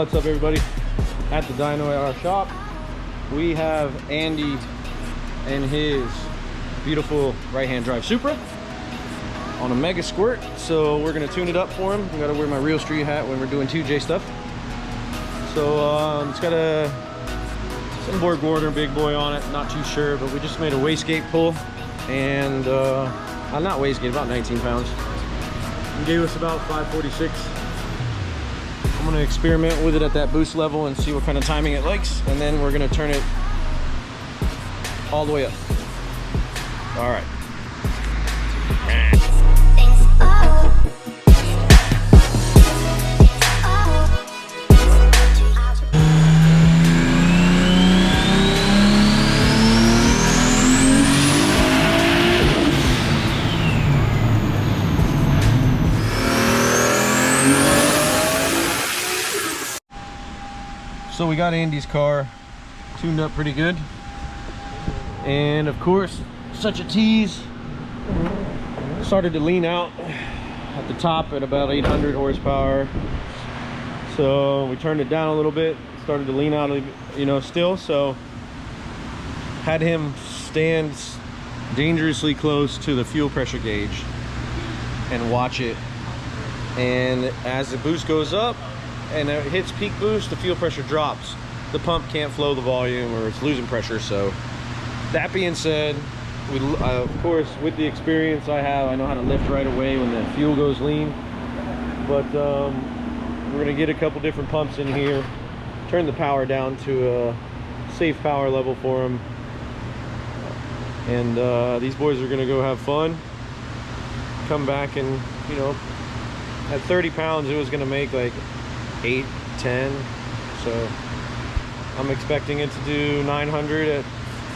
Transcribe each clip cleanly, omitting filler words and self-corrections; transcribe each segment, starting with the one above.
What's up, everybody? At the dyno at our shop, we have Andy and his beautiful right-hand drive Supra on a Mega Squirt. So we're gonna tune it up for him. I gotta wear my real street hat when we're doing 2J stuff. So it's got some Borg Warner big boy on it, not too sure, but we just made a wastegate pull, and not wastegate, about 19 pounds. He gave us about 546. I'm gonna experiment with it at that boost level and see what kind of timing it likes, and then we're gonna turn it all the way up. All right. So we got Andy's car tuned up pretty good, and of course, such a tease, started to lean out at the top at about 800 horsepower. So we turned it down a little bit, started to lean out, you know, still. So had him stand dangerously close to the fuel pressure gauge and watch it, and as the boost goes up and it hits peak boost, the fuel pressure drops. The pump can't flow the volume, or it's losing pressure. So that being said, of course, with the experience I have, I know how to lift right away when the fuel goes lean. But we're gonna get a couple different pumps in here, turn the power down to a safe power level for them, and these boys are gonna go have fun, come back, and you know, at 30 pounds it was gonna make like 8, 10. So I'm expecting it to do 900 at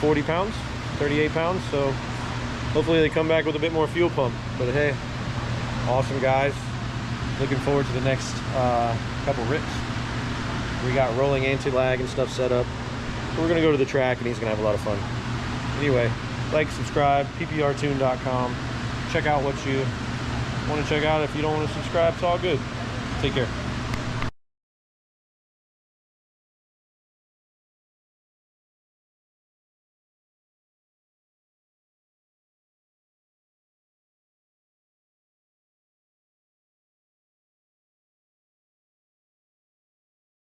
40 pounds, 38 pounds. So hopefully they come back with a bit more fuel pump. But hey, awesome guys. Looking forward to the next couple rips. We got rolling anti-lag and stuff set up. So we're gonna go to the track and he's gonna have a lot of fun. Anyway, like, subscribe, pprtune.com. Check out what you want to check out. If you don't want to subscribe, it's all good. Take care.